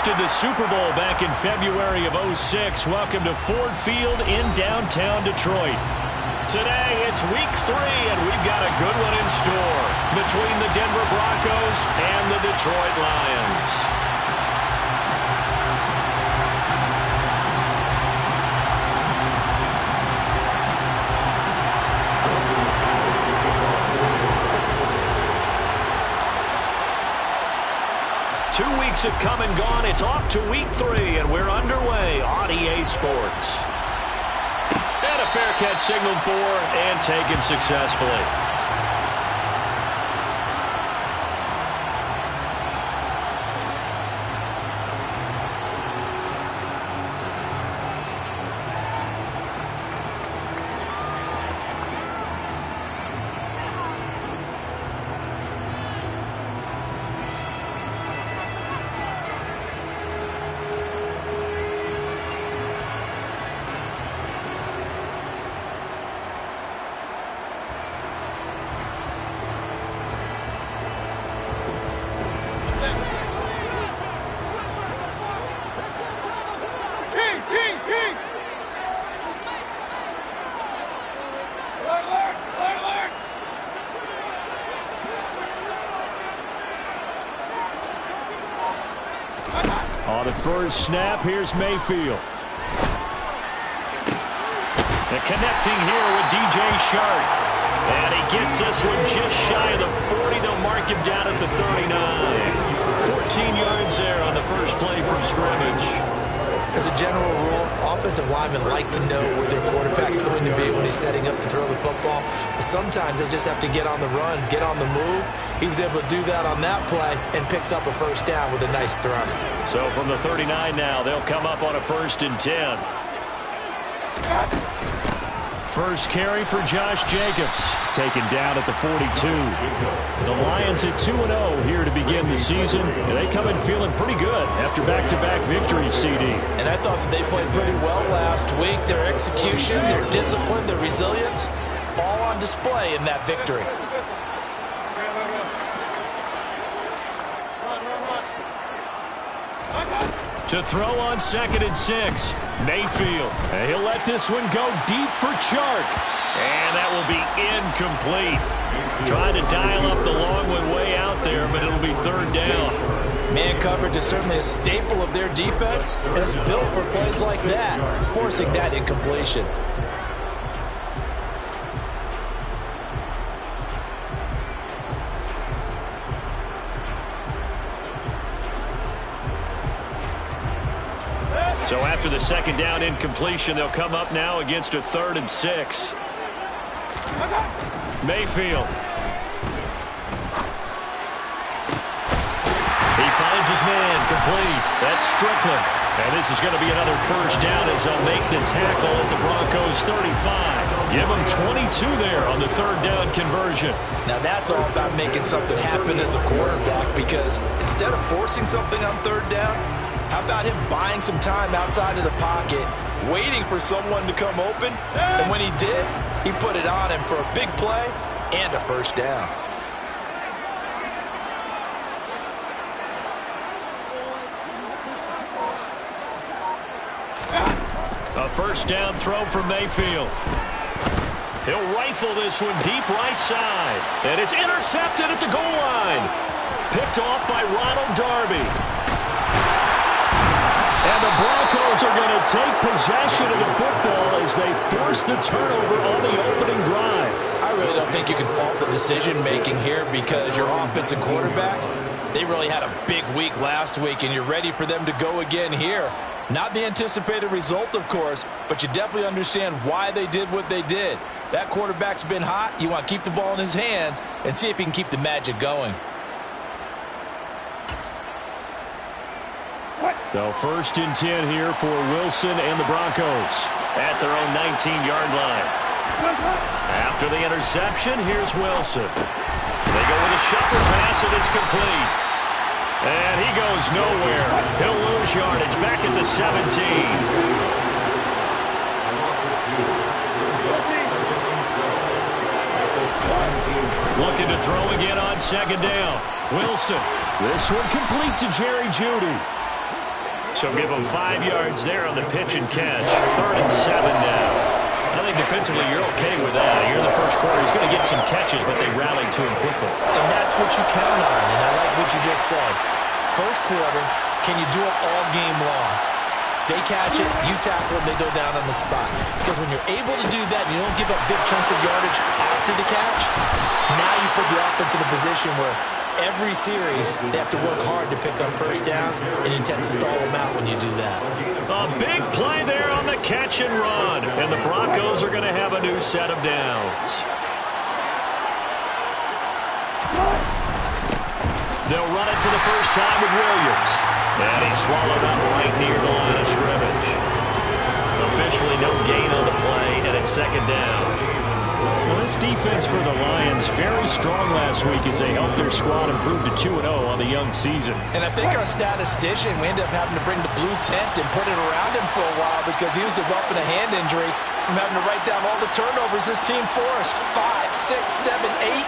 hosted the Super Bowl back in February of '06. Welcome to Ford Field in downtown Detroit. Today, it's week 3, and we've got a good one in store between the Denver Broncos and the Detroit Lions. 2 weeks have come and gone. It's off to week 3, and we're underway on EA Sports. And a fair catch signaled for and taken successfully. On the first snap, here's Mayfield. And connecting here with DJ Chark. And he gets this one just shy of the 40. They'll mark him down at the 39. 14 yards there on the first play from scrimmage. As a general rule, offensive linemen like to know where their quarterback's going to be when he's setting up to throw the football. But sometimes they just have to get on the run, get on the move. He was able to do that on that play and picks up a first down with a nice throw. So from the 39 now, they'll come up on a 1st and 10. First carry for Josh Jacobs. Taken down at the 42. The Lions at 2-0 here to begin the season. And they come in feeling pretty good after back-to-back victories, CD. And I thought that they played pretty well last week. Their execution, their discipline, their resilience, all on display in that victory. To throw on 2nd and 6. Mayfield. And he'll let this one go deep for Chark. And that will be incomplete. Trying to dial up the long one way out there, but it'll be 3rd down. Man coverage is certainly a staple of their defense, and it's built for plays like that, forcing that incompletion. So after the 2nd down incompletion, they'll come up now against a 3rd and 6. Mayfield. He finds his man, complete. That's Strickland. And this is going to be another first down as they'll make the tackle at the Broncos 35. Give them 22 there on the 3rd down conversion. Now that's all about making something happen as a quarterback, because instead of forcing something on 3rd down, how about him buying some time outside of the pocket, waiting for someone to come open? And when he did, he put it on him for a big play and a first down. A first down throw from Mayfield. He'll rifle this one deep right side. And it's intercepted at the goal line. Picked off by Ronald Darby. And the Broncos are going to take possession of the football as they force the turnover on the opening drive. I really don't think you can fault the decision-making here, because your offensive quarterback, they really had a big week last week, and you're ready for them to go again here. Not the anticipated result, of course, but you definitely understand why they did what they did. That quarterback's been hot. You want to keep the ball in his hands and see if he can keep the magic going. So 1st and 10 here for Wilson and the Broncos at their own 19-yard line. After the interception, here's Wilson. They go with a shuffle pass, and it's complete. And he goes nowhere. He'll lose yardage back at the 17. Looking to throw again on 2nd down. Wilson. This one complete to Jerry Jeudy. So give them 5 yards there on the pitch and catch. 3rd and 7 now. I think defensively you're okay with that. Here in the first quarter, he's going to get some catches, but they rallied to him quickly. And that's what you count on, and I like what you just said. First quarter, can you do it all game long? They catch it, you tackle it, they go down on the spot. Because when you're able to do that and you don't give up big chunks of yardage after the catch, now you put the offense in a position where every series they have to work hard to pick up first downs, and you tend to stall them out when you do that. A big play there on the catch and run. And the Broncos are going to have a new set of downs. They'll run it for the first time with Williams. And he's swallowed up right near the line of scrimmage. Officially no gain on the play, and it's 2nd down. Well, this defense for the Lions, very strong last week as they helped their squad improve to 2-0 on the young season. And I think our statistician, we ended up having to bring the blue tent and put it around him for a while because he was developing a hand injury from having to write down all the turnovers this team forced. 5, 6, 7, 8.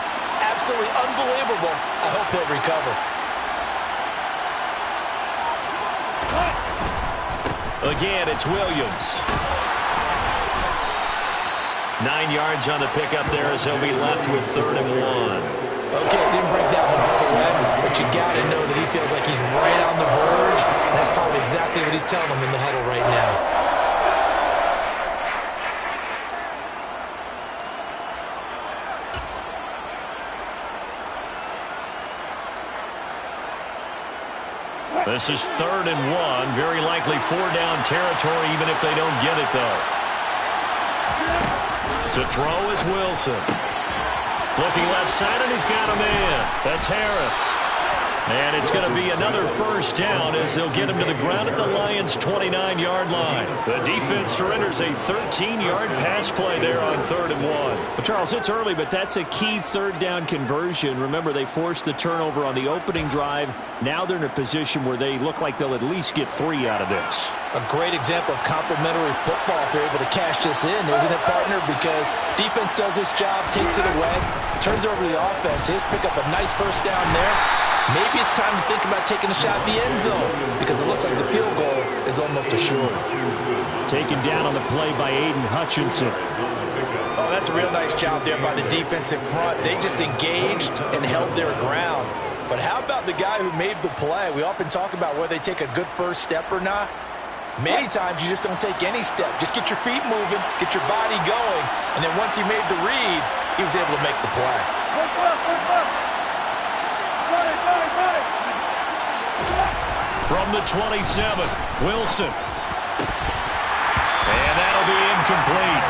Absolutely unbelievable. I hope he'll recover. Again, it's Williams. 9 yards on the pickup there as he'll be left with 3rd and 1. Okay, didn't break that one all the way, but you got to know that he feels like he's right on the verge, and that's probably exactly what he's telling them in the huddle right now. This is 3rd and 1. Very likely 4-down territory, even if they don't get it, though. To throw is Wilson. Looking left side, and he's got a man. That's Harris. And it's going to be another first down as they'll get him to the ground at the Lions' 29-yard line. The defense surrenders a 13-yard pass play there on 3rd and 1. Well, Charles, it's early, but that's a key 3rd down conversion. Remember, they forced the turnover on the opening drive. Now they're in a position where they look like they'll at least get 3 out of this. A great example of complementary football if they're able to cash this in, isn't it, partner? Because defense does this job, takes it away, turns over to the offense. Here's pick up a nice first down there. Maybe it's time to think about taking a shot at the end zone because it looks like the field goal is almost assured. Taken down on the play by Aiden Hutchinson. Oh, that's a real nice job there by the defensive front. They just engaged and held their ground. But how about the guy who made the play? We often talk about whether they take a good first step or not. Many times you just don't take any step. Just get your feet moving, get your body going, and then once he made the read, he was able to make the play. From the 27, Wilson. And that'll be incomplete.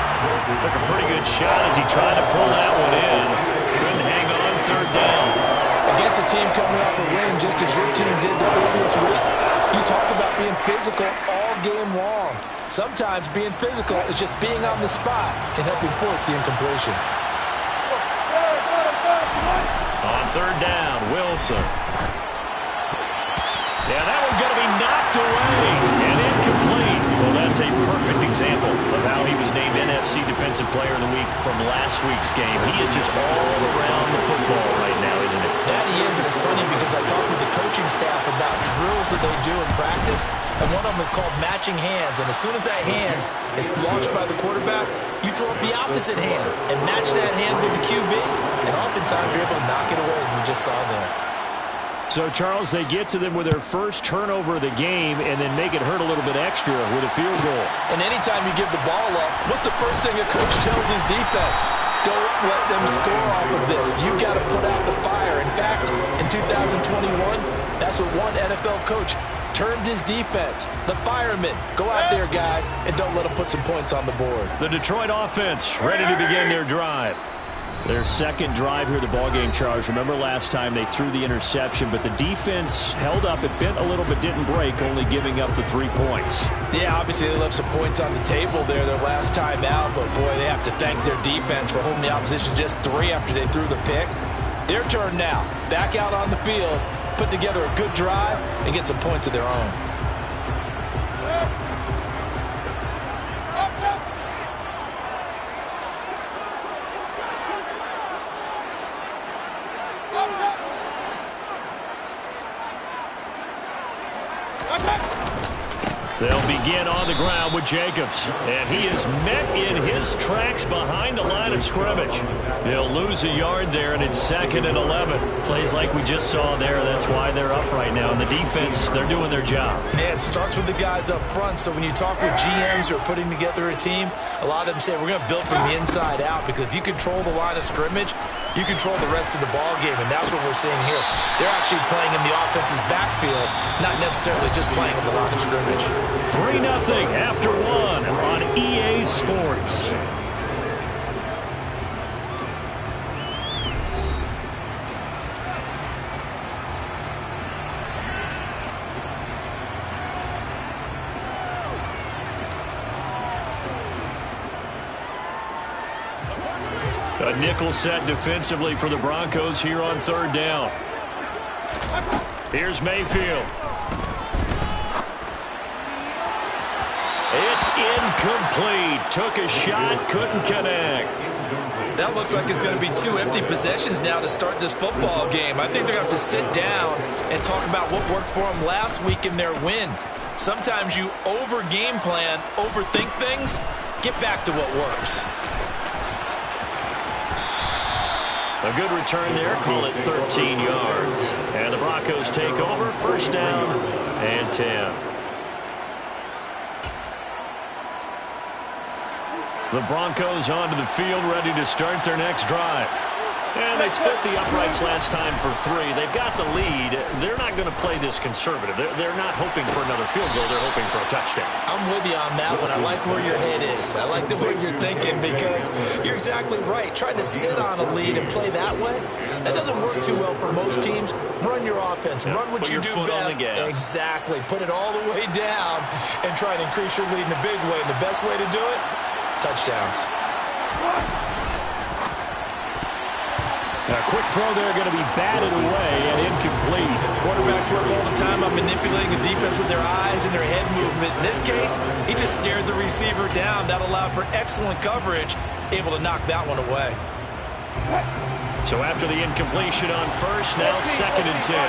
Took a pretty good shot as he tried to pull that one in. Couldn't hang on 3rd down. Against a team coming off a win just as your team did the previous week, you talk about being physical all game long. Sometimes being physical is just being on the spot and helping force the incompletion. On 3rd down, Wilson. Yeah, that one's going to be knocked away and incomplete. Well, that's a perfect example of how he was named NFC Defensive Player of the Week from last week's game. He is just all around the football right now, isn't it? That he is, and it's funny because I talked with the coaching staff about drills that they do in practice, and one of them is called matching hands. And as soon as that hand is launched by the quarterback, you throw up the opposite hand and match that hand with the QB, and oftentimes you're able to knock it away, as we just saw there. So, Charles, they get to them with their first turnover of the game and then make it hurt a little bit extra with a field goal. And anytime you give the ball up, what's the first thing a coach tells his defense? Don't let them score off of this. You've got to put out the fire. In fact, in 2021, that's what one NFL coach termed his defense. The firemen. Go out there, guys, and don't let them put some points on the board. The Detroit offense ready to begin their drive. Their second drive here, the ballgame, Charles. Remember last time they threw the interception, but the defense held up. It bent a little but didn't break, only giving up the 3 points. Yeah, obviously they left some points on the table there their last time out, but boy, they have to thank their defense for holding the opposition just 3 after they threw the pick. Their turn now. Back out on the field, put together a good drive, and get some points of their own. They'll begin on the ground with Jacobs. And he is met in his tracks behind the line of scrimmage. They'll lose a yard there, and it's 2nd and 11. Plays like we just saw there. That's why they're up right now. And the defense, they're doing their job. Yeah, it starts with the guys up front. So when you talk with GMs who are putting together a team, a lot of them say we're going to build from the inside out, because if you control the line of scrimmage, you control the rest of the ball game, and that's what we're seeing here. They're actually playing in the offense's backfield, not necessarily just playing at the line of scrimmage. 3-0 after 1 on EA Sports. A nickel set defensively for the Broncos here on 3rd down. Here's Mayfield. It's incomplete. Took a shot, couldn't connect. That looks like it's going to be 2 empty possessions now to start this football game. I think they're going to have to sit down and talk about what worked for them last week in their win. Sometimes you over-game plan, overthink things, get back to what works. A good return there. Call it 13 yards. And the Broncos take over. 1st down and 10. The Broncos onto the field, ready to start their next drive. And they split the uprights last time for 3. They've got the lead. They're not going to play this conservative. They're not hoping for another field goal. They're hoping for a touchdown. I'm with you on that one. I like where your head is. I like the way you're thinking, because you're exactly right. Trying to sit on a lead and play that way, that doesn't work too well for most teams. Run your offense. Run what you do best. Exactly. Put it all the way down and try and increase your lead in a big way. And the best way to do it, touchdowns. A quick throw there, going to be batted away and incomplete. Quarterbacks work all the time on manipulating a defense with their eyes and their head movement. In this case, he just stared the receiver down. That allowed for excellent coverage, able to knock that one away. So after the incompletion on 1st, now 2nd and 10.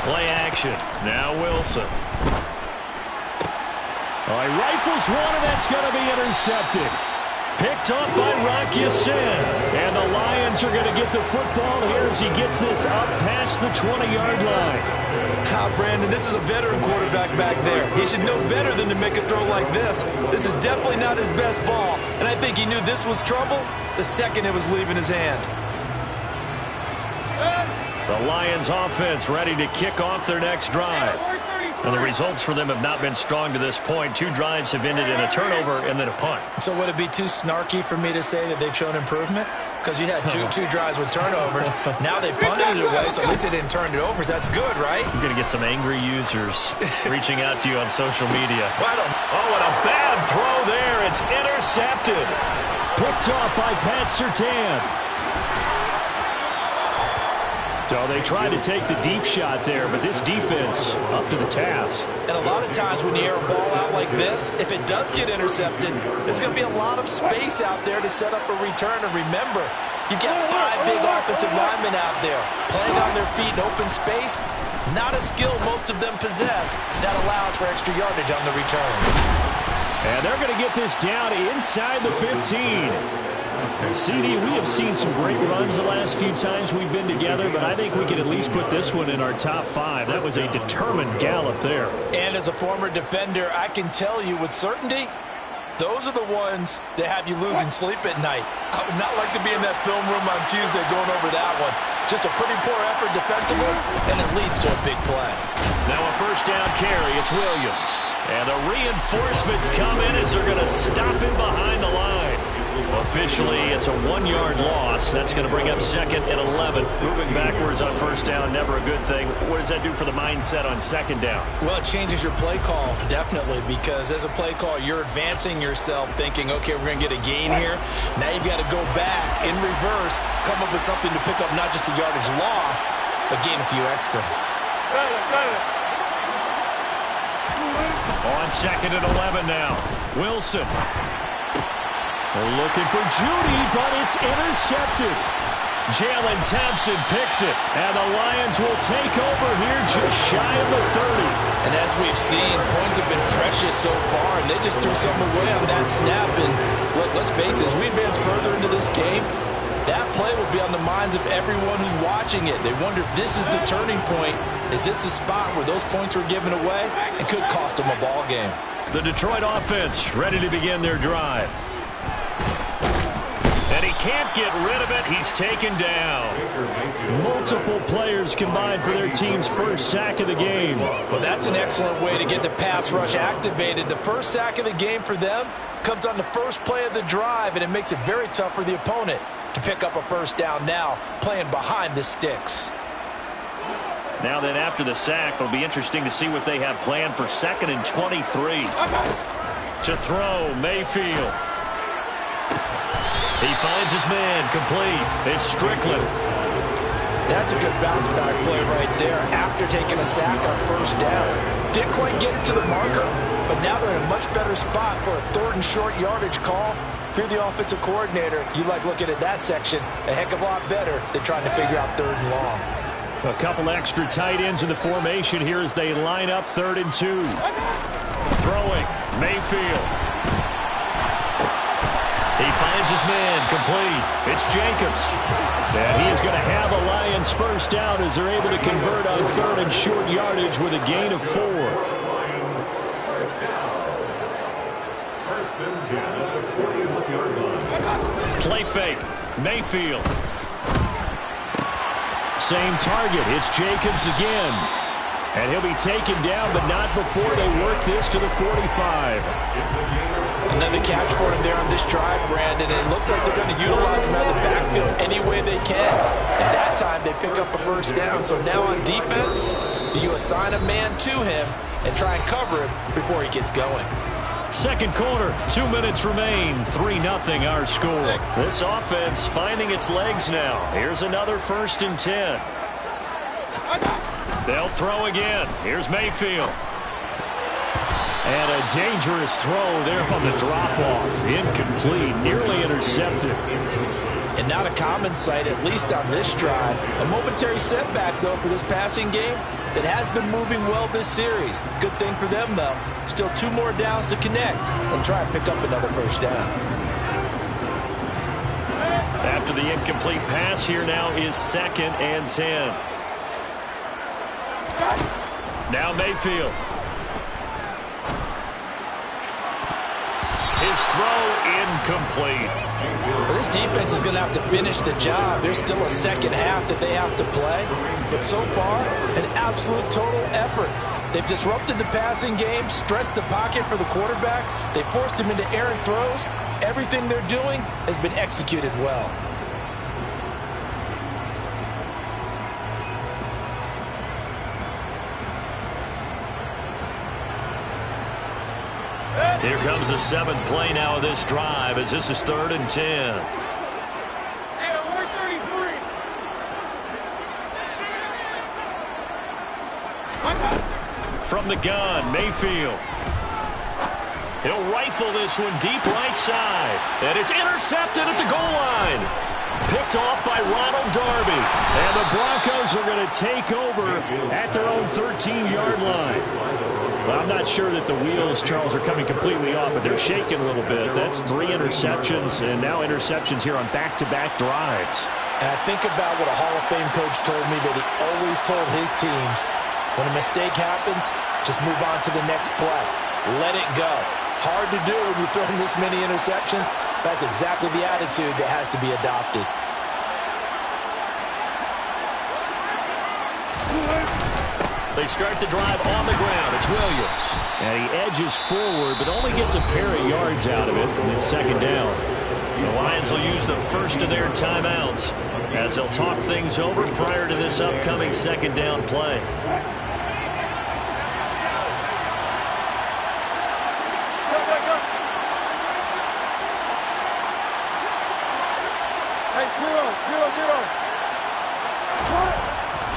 Play action. Now Wilson. All right, rifles one, and that's going to be intercepted. Picked up by Rock Ya-Sin. And the Lions are going to get the football here as he gets this up past the 20-yard line. Brandon, this is a veteran quarterback back there. He should know better than to make a throw like this. This is definitely not his best ball, and I think he knew this was trouble the second it was leaving his hand. The Lions offense ready to kick off their next drive. And the results for them have not been strong to this point. 2 drives have ended in a turnover and then a punt. So would it be too snarky for me to say that they've shown improvement? Because you had two drives with turnovers. Now they punted it away, so at least they didn't turn it over. So that's good, right? You're going to get some angry users reaching out to you on social media. Oh, and a bad throw there. It's intercepted. Picked off by Pat Surtain. So they tried to take the deep shot there, but this defense up to the task. And a lot of times when you air a ball out like this, if it does get intercepted, there's going to be a lot of space out there to set up a return. And remember, you've got 5 big offensive linemen out there playing on their feet in open space. Not a skill most of them possess that allows for extra yardage on the return. And they're going to get this down inside the 15. And CD, we have seen some great runs the last few times we've been together, but I think we can at least put this one in our top 5. That was a determined gallop there. And as a former defender, I can tell you with certainty, those are the ones that have you losing sleep at night. I would not like to be in that film room on Tuesday going over that one. Just a pretty poor effort defensively, and it leads to a big play. Now a 1st down carry. It's Williams. And the reinforcements come in as they're going to stop him behind the line. Officially, it's a 1-yard loss. That's going to bring up 2nd and 11. Moving backwards on 1st down, never a good thing. What does that do for the mindset on 2nd down? Well, it changes your play call, definitely, because as a play call, you're advancing yourself thinking, okay, we're going to get a gain here. Now you've got to go back in reverse, come up with something to pick up not just the yardage lost, but gain a few extra. On 2nd and 11 now. Wilson. They're looking for Judy, but it's intercepted. Jalen Thompson picks it, and the Lions will take over here just shy of the 30. And as we've seen. Points have been precious so far, and they just threw some away on that snap. And look, let's face it, as we advance further into this game, that play will be on the minds of everyone who's watching it. They wonder if this is the turning point. Is this the spot where those points were given away and could cost them a ball game? The Detroit offense ready to begin their drive. And he can't get rid of it. He's taken down. Multiple players combined for their team's first sack of the game. Well, that's an excellent way to get the pass rush activated. The first sack of the game for them comes on the first play of the drive, and it makes it very tough for the opponent to pick up a first down now, playing behind the sticks. Now then, after the sack, it'll be interesting to see what they have planned for 2nd and 23. To throw, Mayfield. He finds his man, complete. It's Strickland. That's a good bounce back play right there after taking a sack on first down. Didn't quite get it to the marker, but now they're in a much better spot for a 3rd and short yardage call. If you're the offensive coordinator, you like looking at that section a heck of a lot better than trying to figure out 3rd and long. A couple extra tight ends in the formation here as they line up 3rd and 2. Throwing, Mayfield. He finds his man, complete. It's Jacobs. And he is going to have a Lions first down as they're able to convert on 3rd and short yardage with a gain of 4. Play fake, Mayfield. Same target. It's Jacobs again. And he'll be taken down, but not before they work this to the 45. Another catch for him there on this drive, Brandon. And it looks like they're going to utilize him out of the backfield any way they can. At that time, they pick up a first down. So now on defense, you assign a man to him and try and cover him before he gets going. Second quarter, 2 minutes remain. 3-0 our score. This offense finding its legs now. Here's another 1st and 10. They'll throw again. Here's Mayfield. And a dangerous throw there on the drop-off. Incomplete, nearly intercepted. And not a common sight, at least on this drive. A momentary setback, though, for this passing game that has been moving well this series. Good thing for them, though. Still 2 more downs to connect and try and pick up another first down. After the incomplete pass, here now is 2nd and 10. Now Mayfield. His throw incomplete. Well, this defense is going to have to finish the job. There's still a second half that they have to play. But so far, an absolute total effort. They've disrupted the passing game, stressed the pocket for the quarterback. They forced him into errant throws. Everything they're doing has been executed well. Here comes the 7th play now of this drive as this is 3rd and 10. From the gun, Mayfield. He'll rifle this one deep right side. And it's intercepted at the goal line. Picked off by Ronald Darby. And the Broncos are going to take over at their own 13-yard line. Well, I'm not sure that the wheels, Charles, are coming completely off, but they're shaking a little bit. That's 3 interceptions, and now interceptions here on back-to-back drives. And I think about what a Hall of Fame coach told me that he always told his teams, when a mistake happens, just move on to the next play. Let it go. Hard to do when you're throwing this many interceptions. That's exactly the attitude that has to be adopted. They start the drive on the ground. It's Williams. And he edges forward, but only gets a pair of yards out of it, and it's 2nd down. The Lions will use the first of their timeouts as they'll talk things over prior to this upcoming 2nd down play.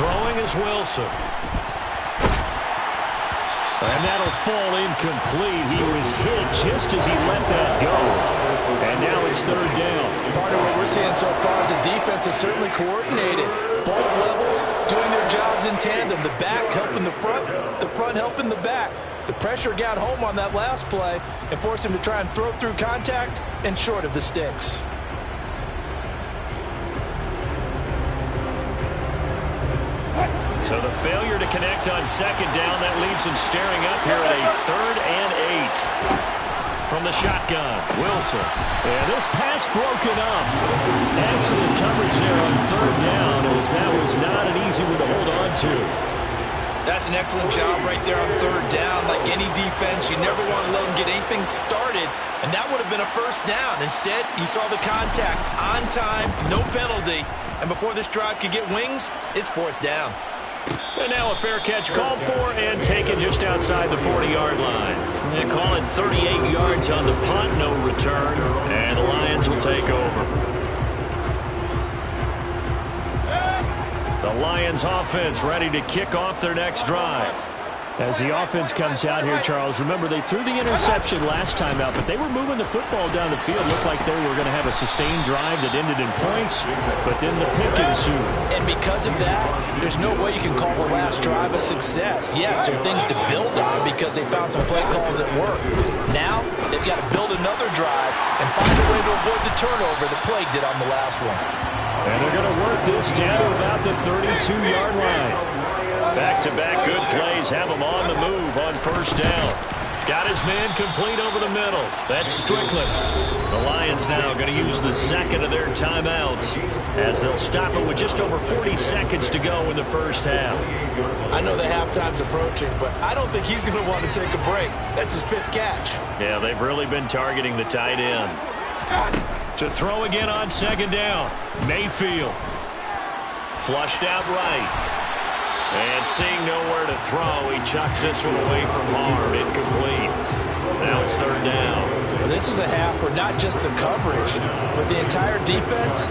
Throwing is Wilson. And that'll fall incomplete. He was hit just as he let that go. And now it's 3rd down. Part of what we're seeing so far is the defense is certainly coordinated. Both levels doing their jobs in tandem. The back helping the front helping the back. The pressure got home on that last play and forced him to try and throw through contact and short of the sticks. So the failure to connect on second down, that leaves him staring up here at a 3rd and 8. From the shotgun, Wilson. And this pass broken up. Excellent coverage there on 3rd down, as that was not an easy one to hold on to. That's an excellent job right there on 3rd down. Like any defense, you never want to let them get anything started, and that would have been a 1st down. Instead, you saw the contact on time, no penalty, and before this drive could get wings, it's 4th down. And now a fair catch called for and taken just outside the 40-yard line. They call it 38 yards on the punt, no return, and the Lions will take over. The Lions offense ready to kick off their next drive. As the offense comes out here, Charles, remember they threw the interception last time out, but they were moving the football down the field. Looked like they were going to have a sustained drive that ended in points, but then the pick ensued. And because of that, there's no way you can call the last drive a success. Yes, there are things to build on because they found some play calls that work. Now, they've got to build another drive and find a way to avoid the turnover that plagued it on the last one. And they're going to work this down to about the 32-yard line. Back-to-back good plays have him on the move on 1st down. Got his man complete over the middle. That's Strickland. The Lions now going to use the second of their timeouts as they'll stop it with just over 40 seconds to go in the 1st half. I know the halftime's approaching, but I don't think he's going to want to take a break. That's his 5th catch. Yeah, they've really been targeting the tight end. To throw again on 2nd down. Mayfield. Flushed out right. And seeing nowhere to throw, he chucks this one away from harm. Incomplete. Now it's 3rd down. Well, this is a half where not just the coverage, but the entire defense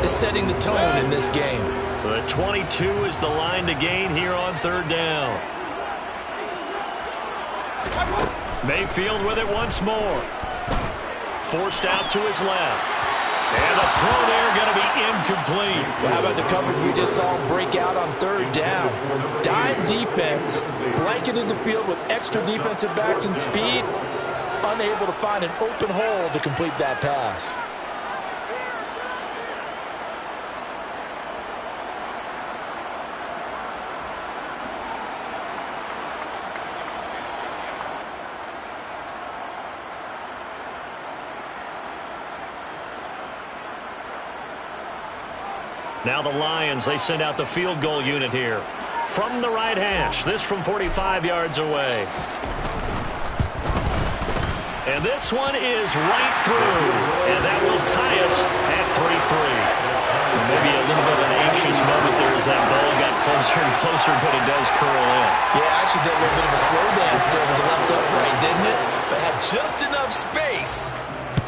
is setting the tone in this game. The 22 is the line to gain here on 3rd down. Mayfield with it once more. Forced out to his left. And the throw there going to be incomplete. Well, how about the coverage we just saw break out on 3rd down? Dime defense, blanketed the field with extra defensive backs and speed, unable to find an open hole to complete that pass. Now the Lions, they send out the field goal unit here. From the right hash, this from 45 yards away. And this one is right through. And that will tie us at 3-3. Maybe a little bit of an anxious moment there as that ball got closer and closer, but it does curl in. Yeah, actually did a little bit of a slow dance there with the left upright, didn't it? But had just enough space,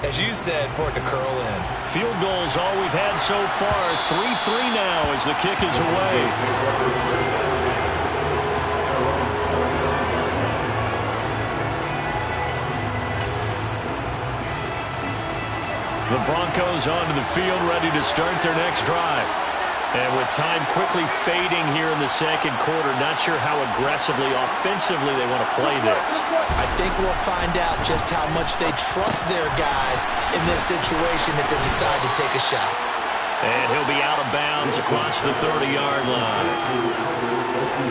as you said, for it to curl in. Field goals all we've had so far. 3-3 now as the kick is away. The Broncos onto the field, ready to start their next drive. And with time quickly fading here in the 2nd quarter, not sure how aggressively, offensively they want to play this. I think we'll find out just how much they trust their guys in this situation if they decide to take a shot. And he'll be out of bounds across the 30-yard line.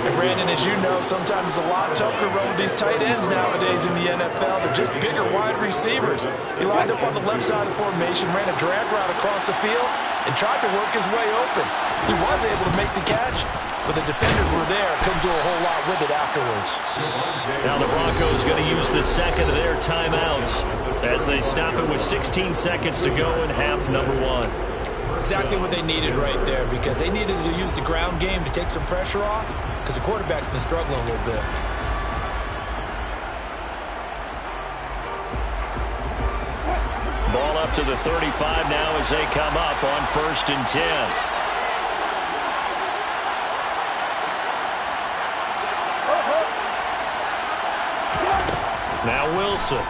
And Brandon, as you know, sometimes it's a lot tougher to run with these tight ends nowadays in the NFL. They're just bigger wide receivers. He lined up on the left side of the formation, ran a drag route across the field, and tried to work his way open. He was able to make the catch, but the defenders were there. Couldn't do a whole lot with it afterwards. Now the Broncos going to use the second of their timeouts as they stop it with 16 seconds to go in half number 1. Exactly what they needed right there, because they needed to use the ground game to take some pressure off, because the quarterback's been struggling a little bit. Ball up to the 35 now as they come up on 1st and 10. Now Wilson.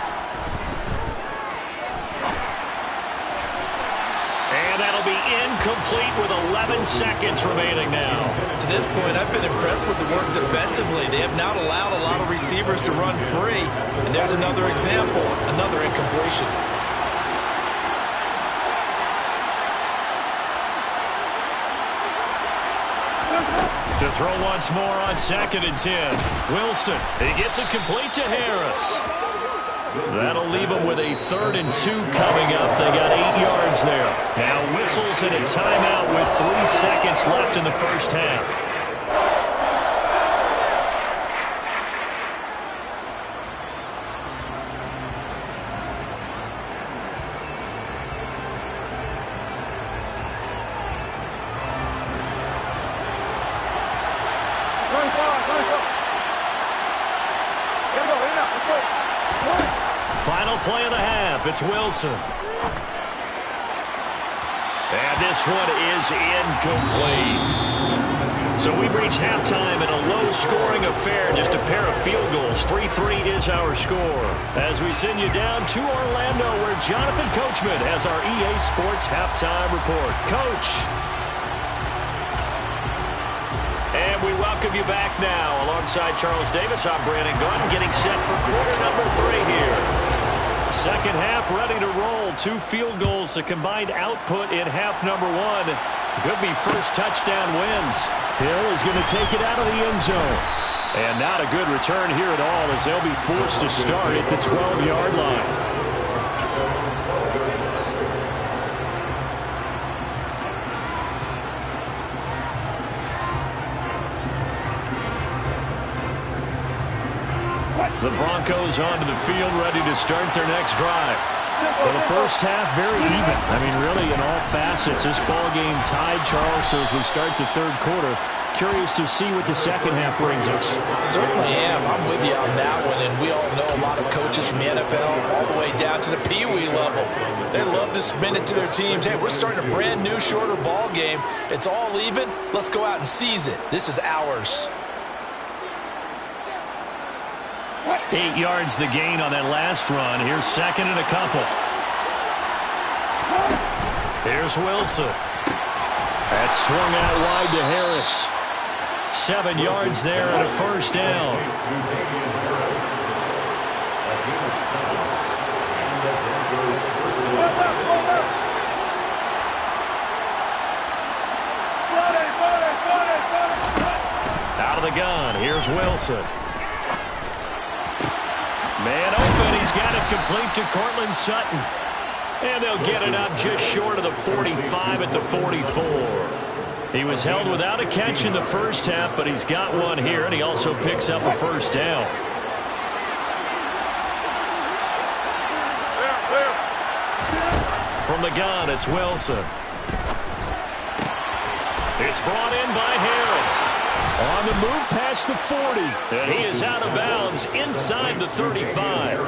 And that'll be incomplete. incomplete with 11 seconds remaining now. To this point, I've been impressed with the work defensively. They have not allowed a lot of receivers to run free. And there's another example, another incompletion. To throw once more on 2nd and 10. Wilson, he gets it complete to Harris. That'll leave them with a 3rd and 2 coming up. They got 8 yards there. Now whistles and a timeout with 3 seconds left in the first half. Final play of the half. It's Wilson. And this one is incomplete. So we've reached halftime in a low-scoring affair. Just a pair of field goals. 3-3 is our score. As we send you down to Orlando, where Jonathan Coachman has our EA Sports halftime report. Coach. And we welcome you back now. Alongside Charles Davis, I'm Brandon Gunn, getting set for quarter number 3 here. Second half ready to roll. 2 field goals, a combined output in half number 1. Could be first touchdown wins. Hill is going to take it out of the end zone. And not a good return here at all, as they'll be forced to start at the 12-yard line. The Broncos onto the field, ready to start their next drive. Well, the first half, very even. I mean, really, in all facets, this ball game tied, Charles. So as we start the third quarter, curious to see what the second half brings us. Certainly am. I'm with you on that one. And we all know a lot of coaches from the NFL all the way down to the Pee-wee level. They love to spin it to their teams. Hey, we're starting a brand new, shorter ball game. It's all even. Let's go out and seize it. This is ours. 8 yards the gain on that last run. Here's second and a couple. Here's Wilson. That's swung out wide to Harris. 7 yards there and a first down. Out of the gun. Here's Wilson. Man open, he's got it complete to Cortland Sutton. And they'll get it up just short of the 45 at the 44. He was held without a catch in the first half, but he's got one here, and he also picks up a first down. From the gun, it's Wilson. It's brought in by Harris. On the move past the 40. And he is out of bounds inside the 35.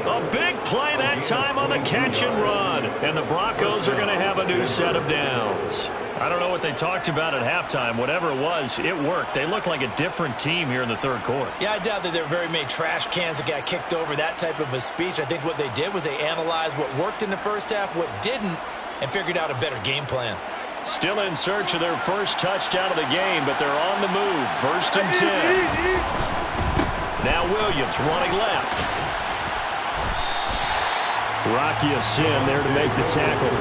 A big play that time on the catch and run. And the Broncos are going to have a new set of downs. I don't know what they talked about at halftime. Whatever it was, it worked. They look like a different team here in the third quarter. Yeah, I doubt that there were very many trash cans that got kicked over, that type of a speech. I think what they did was they analyzed what worked in the first half, what didn't, and figured out a better game plan. Still in search of their first touchdown of the game, but they're on the move. First and 10. Now Williams running left. Rocky Sin there to make the tackle.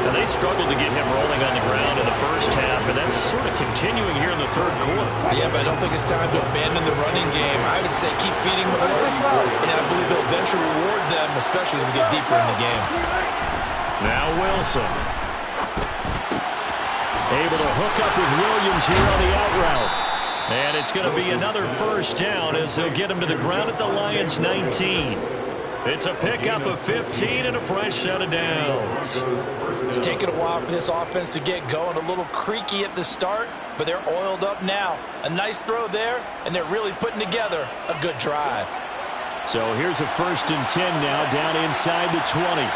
Now they struggled to get him rolling on the ground in the first half, and that's sort of continuing here in the third quarter. Yeah, but I don't think it's time to abandon the running game. I would say keep feeding the horse, and I believe they'll eventually reward them, especially as we get deeper in the game. Now Wilson. Able to hook up with Williams here on the out route. And it's going to be another first down as they'll get him to the ground at the Lions' 19. It's a pickup of 15 and a fresh set of downs. It's taken a while for this offense to get going. A little creaky at the start, but they're oiled up now. A nice throw there, and they're really putting together a good drive. So here's a first and 10 now down inside the 20.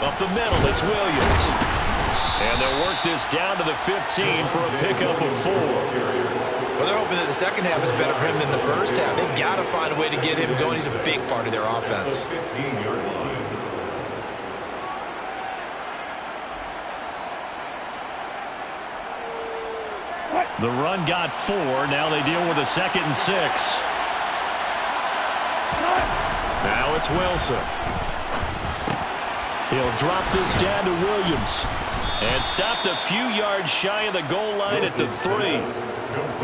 Up the middle, it's Williams. And they'll work this down to the 15 for a pickup of 4. Well, they're hoping that the second half is better for him than the first half. They've got to find a way to get him going. He's a big part of their offense. The run got 4. Now they deal with a 2nd and 6. Now it's Wilson. He'll drop this down to Williams. And stopped a few yards shy of the goal line at the 3.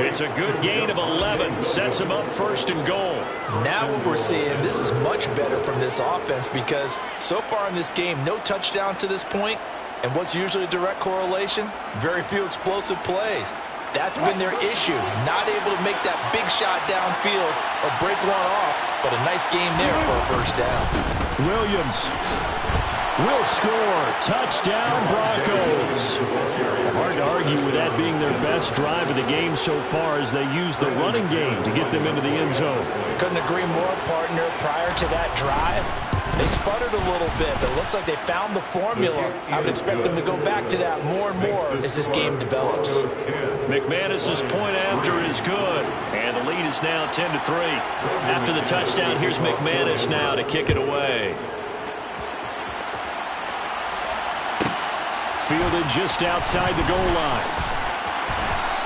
It's a good gain of 11. Sets him up 1st and goal. Now what we're seeing, this is much better from this offense because so far in this game, no touchdown to this point. And what's usually a direct correlation? Very few explosive plays. That's been their issue. Not able to make that big shot downfield or break one off. But a nice game there for a 1st down. Williams will score. Touchdown, Broncos. Hard to argue with that being their best drive of the game so far as they use the running game to get them into the end zone. Couldn't agree more, partner. Prior to that drive, they sputtered a little bit, but it looks like they found the formula. I would expect them to go back to that more and more as this game develops. McManus's point after is good, and the lead is now 10-3. After the touchdown, here's McManus now to kick it away. Fielded just outside the goal line.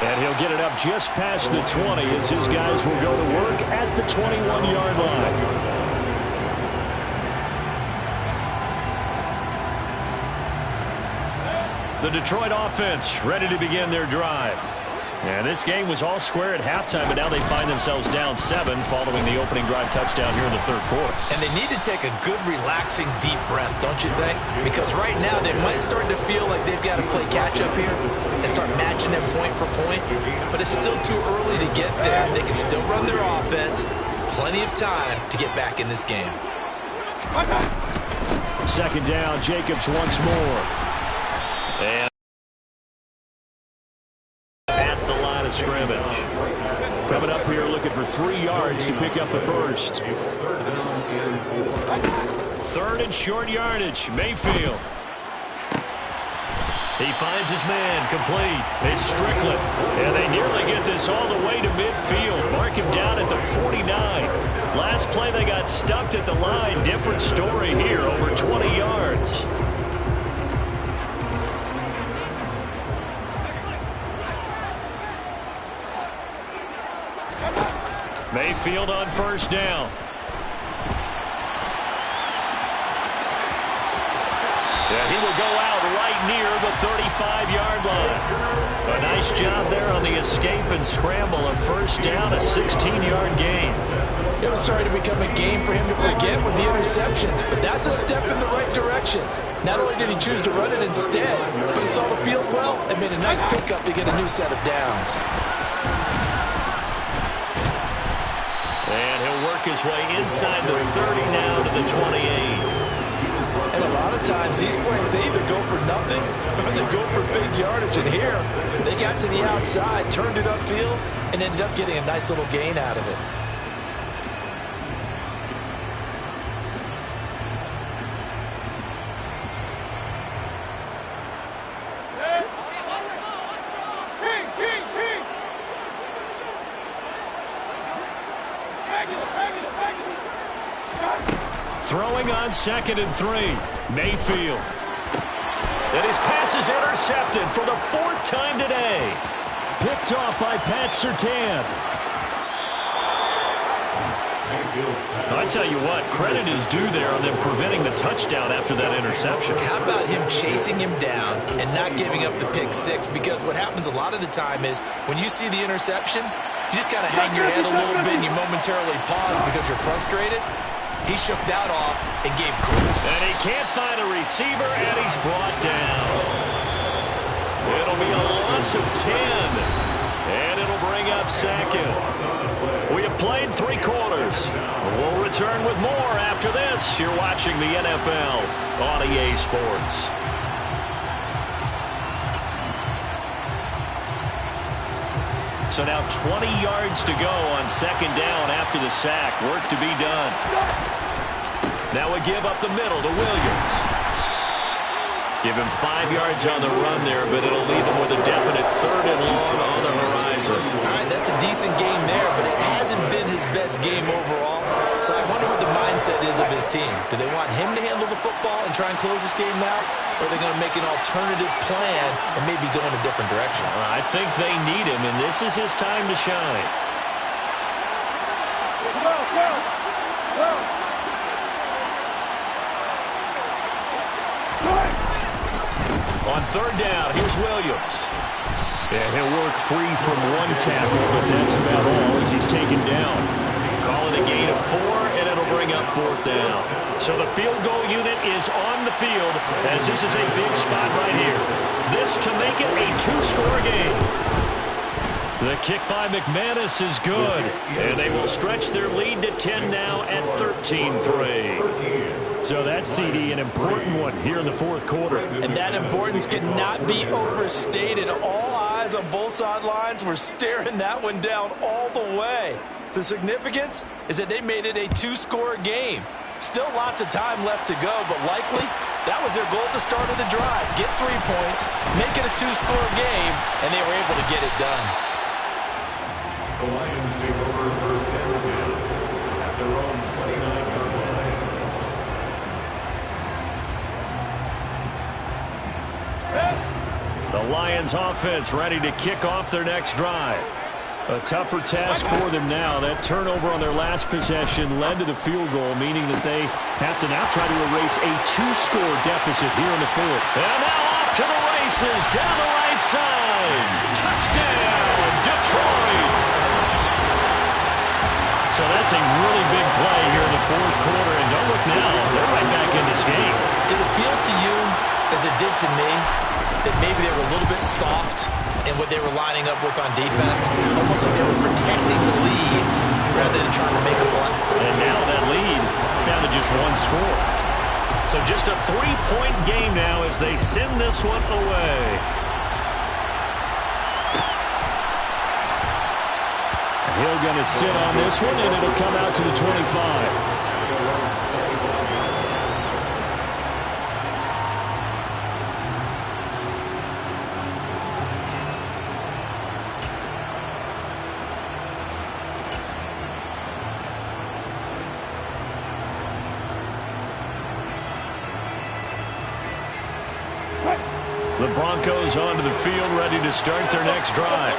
And he'll get it up just past the 20 as his guys will go to work at the 21-yard line. The Detroit offense ready to begin their drive. And this game was all square at halftime, but now they find themselves down 7 following the opening drive touchdown here in the 3rd quarter. And they need to take a good, relaxing, deep breath, don't you think? Because right now they might start to feel like they've got to play catch-up here and start matching them point for point. But it's still too early to get there. They can still run their offense. Plenty of time to get back in this game. 2nd down, Jacobs once more. And scrimmage. Coming up here looking for 3 yards to pick up the 1st. 3rd and short yardage. Mayfield. He finds his man complete. It's Strickland. And they nearly get this all the way to midfield. Mark him down at the 49. Last play they got stuffed at the line. Different story here. Over 20 yards. Mayfield on 1st down. Yeah, he will go out right near the 35-yard line. A nice job there on the escape and scramble. A 1st down, a 16-yard gain. It was starting to become a game for him to forget with the interceptions, but that's a step in the right direction. Not only did he choose to run it instead, but he saw the field well and made a nice pickup to get a new set of downs. And he'll work his way inside the 30 now to the 28. And a lot of times these plays, they either go for nothing or they go for big yardage. And here, they got to the outside, turned it upfield, and ended up getting a nice little gain out of it. Throwing on 2nd and 3. Mayfield. And his pass is intercepted for the 4th time today. Picked off by Pat Surtain. I tell you what, credit is due there on them preventing the touchdown after that interception. How about him chasing him down and not giving up the pick 6? Because what happens a lot of the time is when you see the interception, you just kind of hang your head a little bit and you momentarily pause because you're frustrated. He shook that off and gave credit. And he can't find a receiver, and he's brought down. It'll be a loss of 10, and it'll bring up 2nd. We have played 3 quarters. We'll return with more after this. You're watching the NFL on EA Sports. So now 20 yards to go on 2nd down after the sack. Work to be done. Now we give up the middle to Williams. Give him 5 yards on the run there, but it'll leave him with a definite 3rd and long on the horizon. All right, that's a decent game there, but it hasn't been his best game overall. So I wonder what the mindset is of his team. Do they want him to handle the football and try and close this game out? Or are they going to make an alternative plan and maybe go in a different direction? I think they need him, and this is his time to shine. On third down, here's Williams. Yeah, he'll work free from one tackle, but that's about all as he's taken down. Call it a gain of 4, and it'll bring up fourth down. So the field goal unit is on the field as this is a big spot right here. This to make it a 2-score game. The kick by McManus is good, and they will stretch their lead to 10 now at 13-3. So that's, CD, an important one here in the fourth quarter. And that importance cannot be overstated. All eyes on both sidelines were staring that one down all the way. The significance is that they made it a 2-score game. Still lots of time left to go, but likely that was their goal at the start of the drive. Get 3 points, make it a 2-score game, and they were able to get it done. The Lions take over first and 10 at their own 29-yard line. The Lions offense ready to kick off their next drive. A tougher task for them now. That turnover on their last possession led to the field goal, meaning that they have to now try to erase a 2-score deficit here in the fourth. And now off to the races down the right side. Touchdown, Detroit! So that's a really big play here in the fourth quarter. And don't look now, they're right back in this game. Did it feel to you, as it did to me, that maybe they were a little bit soft in what they were lining up with on defense? Almost like they were protecting the lead rather than trying to make a play. And now that lead is down to just 1 score. So just a 3-point game now as they send this one away. He'll going to sit on this one, and it'll come out to the 25. The Broncos onto the field, ready to start their next drive.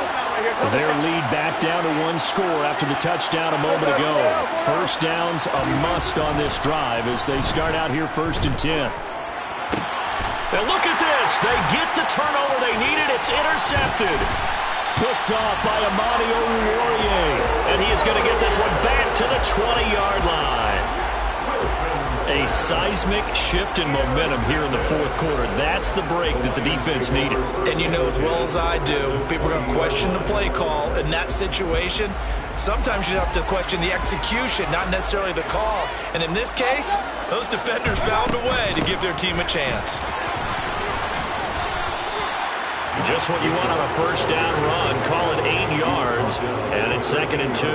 Their lead back down to 1 score after the touchdown a moment ago. First down's a must on this drive as they start out here first and 10. Now look at this. They get the turnover they needed. It's intercepted. Picked off by Amani Oruwariye. And he is going to get this one back to the 20-yard line. A seismic shift in momentum here in the fourth quarter. That's the break that the defense needed. And you know as well as I do, people are going to question the play call in that situation. Sometimes you have to question the execution, not necessarily the call. And in this case, those defenders found a way to give their team a chance. Just what you want on a first down run. Call it 8 yards, and it's 2nd and 2.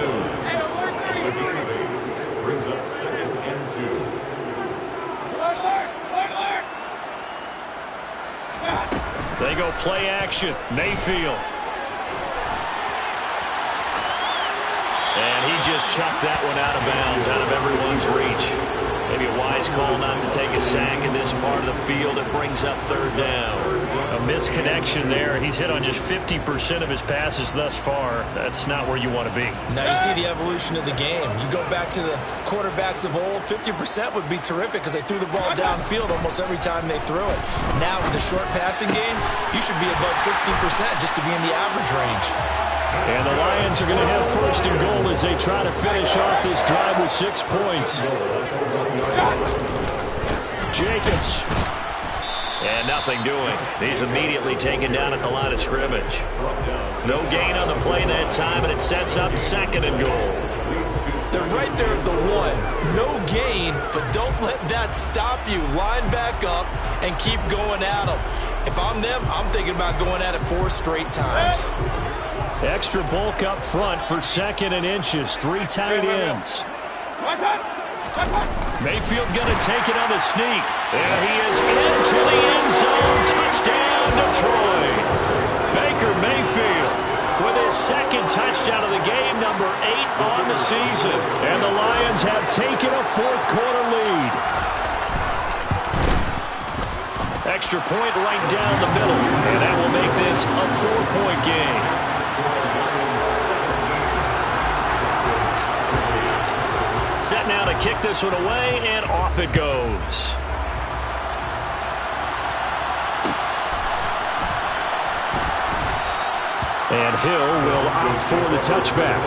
Brings up 2nd and 2. They go play action. Mayfield. And he just chucked that one out of bounds, out of everyone's reach. Maybe a wise call not to take a sack in this part of the field. It brings up third down. A misconnection there. He's hit on just 50% of his passes thus far. That's not where you want to be. Now you see the evolution of the game. You go back to the quarterbacks of old, 50% would be terrific because they threw the ball downfield almost every time they threw it. Now with the short passing game, you should be above 60% just to be in the average range. And the Lions are going to have first and goal as they try to finish off this drive with 6 points. Jacobs. And nothing doing. He's immediately taken down at the line of scrimmage. No gain on the play that time, and it sets up 2nd and goal. They're right there at the 1. No gain, but don't let that stop you. Line back up and keep going at them. If I'm them, I'm thinking about going at it 4 straight times. Extra bulk up front for 2nd and inches. 3 tight ends. Mayfield going to take it on the sneak. And he is into the end zone. Touchdown, Detroit. Baker Mayfield with his second touchdown of the game, number 8 on the season. And the Lions have taken a fourth-quarter lead. Extra point right down the middle, and that will make this a 4-point game. Set now to kick this one away, and off it goes. And Hill will opt for the touchback.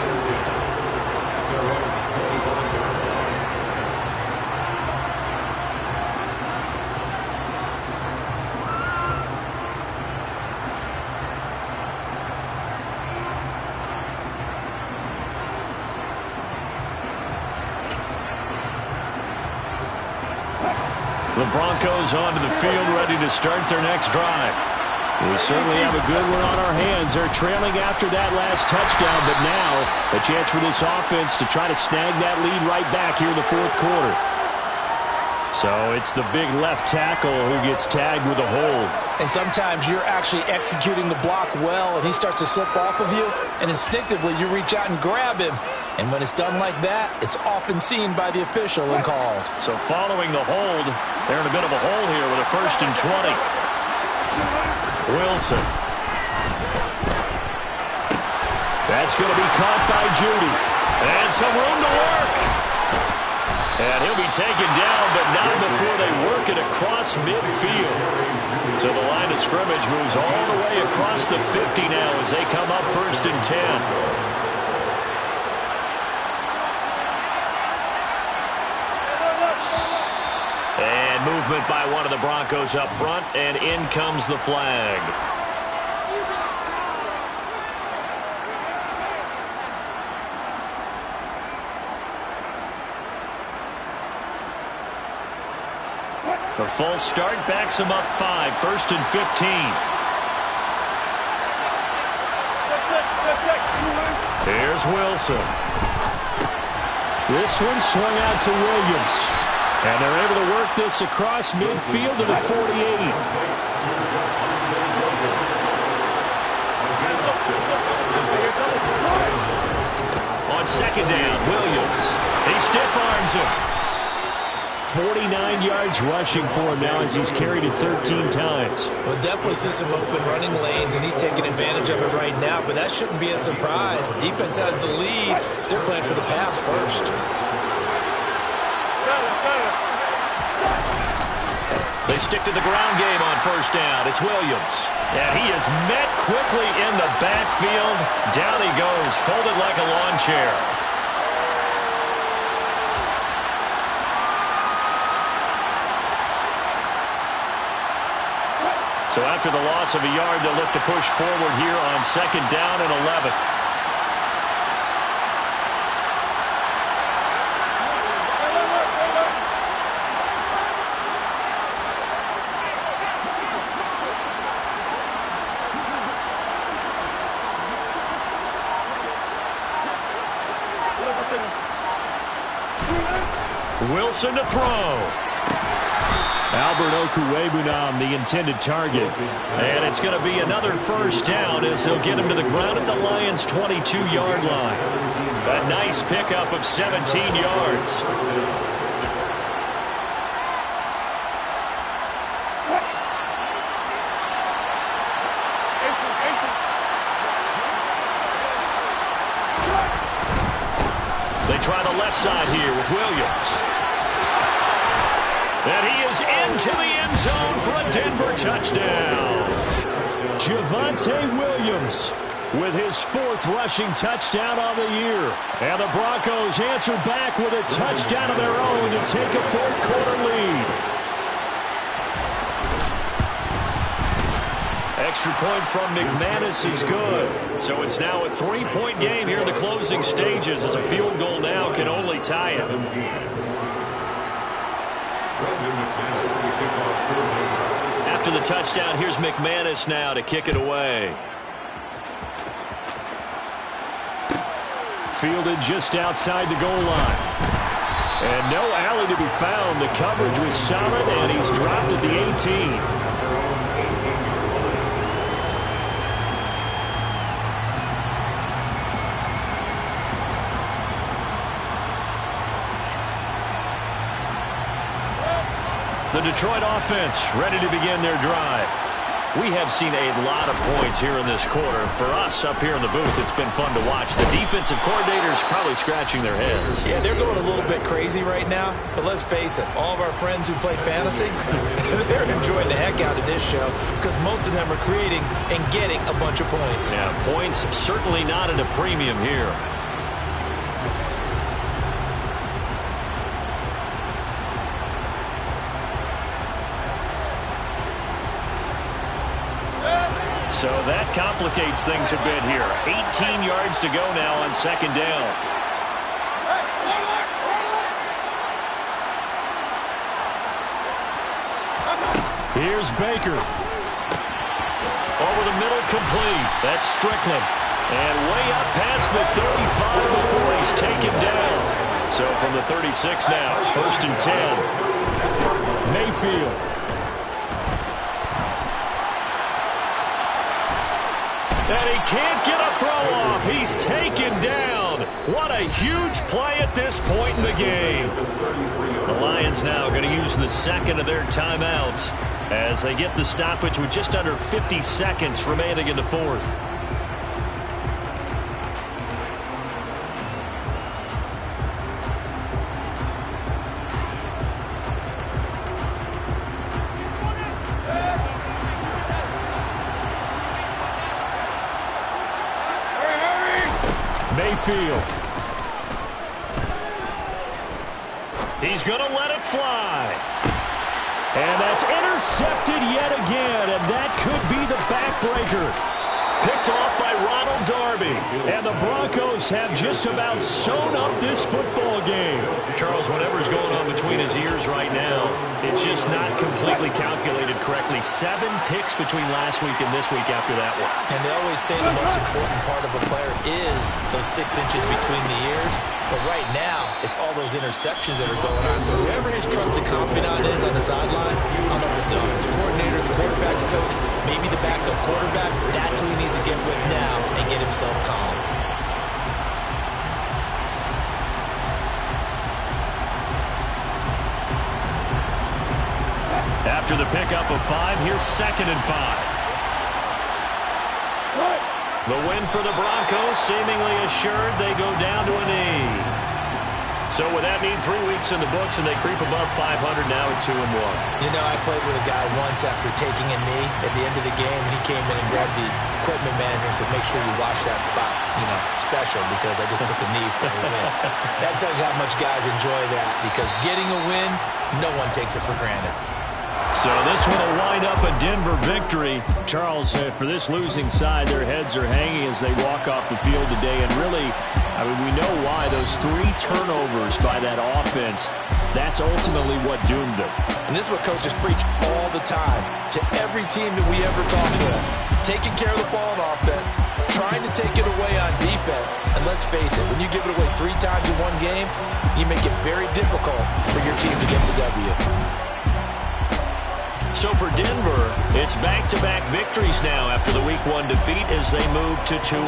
The Broncos onto the field, ready to start their next drive. We certainly have a good one on our hands. They're trailing after that last touchdown, but now a chance for this offense to try to snag that lead right back here in the fourth quarter. So it's the big left tackle who gets tagged with a hold. And sometimes you're actually executing the block well, and he starts to slip off of you, and instinctively you reach out and grab him. And when it's done like that, it's often seen by the official and called. So following the hold, they're in a bit of a hole here with a 1st and 20. Wilson. That's going to be caught by Judy. And some room to work. And he'll be taken down, but not before they work it across midfield. So the line of scrimmage moves all the way across the 50 now as they come up 1st and 10. Movement by one of the Broncos up front, and in comes the flag. The false start backs him up 5, 1st and 15. Here's Wilson. This one swung out to Williams. And they're able to work this across midfield to the 48. On 2nd down, Williams. He stiff-arms him. 49 yards rushing for him now as he's carried it 13 times. We'll definitely see some open running lanes, and he's taking advantage of it right now, but that shouldn't be a surprise. Defense has the lead. They're playing for the pass first. They stick to the ground game on 1st down. It's Williams. And he is met quickly in the backfield. Down he goes, folded like a lawn chair. So after the loss of a yard, they'll look to push forward here on 2nd down and 11. Wilson to throw. Albert Okwuegbunam, the intended target. And it's going to be another 1st down as they'll get him to the ground at the Lions' 22-yard line. A nice pickup of 17 yards. They try the left side here with Williams. And he is into the end zone for a Denver touchdown. Javonte Williams with his 4th rushing touchdown on the year. And the Broncos answer back with a touchdown of their own to take a 4th-quarter lead. Extra point from McManus is good. So it's now a 3-point game here in the closing stages as a field goal now can only tie it. After the touchdown, here's McManus now to kick it away. Fielded just outside the goal line. And no alley to be found. The coverage was solid, and he's dropped at the 18. The Detroit offense ready to begin their drive. We have seen a lot of points here in this quarter. For us up here in the booth, it's been fun to watch. The defensive coordinators probably scratching their heads. Yeah, they're going a little bit crazy right now. But let's face it, all of our friends who play fantasy, they're enjoying the heck out of this show because most of them are creating and getting a bunch of points. Yeah, points certainly not at a premium here. So that complicates things a bit here. 18 yards to go now on second down. Here's Baker. Over the middle, complete. That's Strickland. And way up past the 35 before he's taken down. So from the 36 now, 1st and 10. Mayfield. And he can't get a throw off. He's taken down. What a huge play at this point in the game. The Lions now going to use the second of their timeouts as they get the stoppage with just under 50 seconds remaining in the fourth. Mayfield. He's going to let it fly. And that's intercepted yet again, and that could be the backbreaker. Picked off by Ronald Darby. And the Broncos have just about sewn up this football game. Charles, whatever's going on between his ears right now, it's just not completely calculated correctly. 7 picks between last week and this week after that one. And they always say the most important part of a player is those 6 inches between the ears. But right now, it's all those interceptions that are going on. So whoever his trusted confidant is on the sidelines, I don't know if it's the offensive coordinator, the quarterback's coach, maybe the backup quarterback, that's who he needs to get with now and get himself calm. After the pickup of 5, here's 2nd and 5. The win for the Broncos seemingly assured. They go down to a knee. So with that need 3 weeks in the books, and they creep above 500 now at 2-1. You know, I played with a guy once after taking a knee at the end of the game, and he came in and grabbed the equipment manager and said, make sure you watch that spot, you know, special, because I just took a knee for a win. That tells you how much guys enjoy that, because getting a win, no one takes it for granted. So this one will wind up a Denver victory. Charles, for this losing side, their heads are hanging as they walk off the field today. And really, I mean, we know why. Those 3 turnovers by that offense, that's ultimately what doomed them. And this is what coaches preach all the time to every team that we ever talk with. Taking care of the ball on offense, trying to take it away on defense. And let's face it, when you give it away 3 times in one game, you make it very difficult for your team to get the W. So for Denver, it's back-to-back victories now after the Week 1 defeat as they move to 2-1.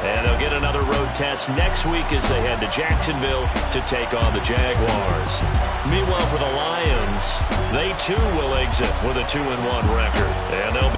And they'll get another road test next week as they head to Jacksonville to take on the Jaguars. Meanwhile, for the Lions, they too will exit with a 2-1 record. And they'll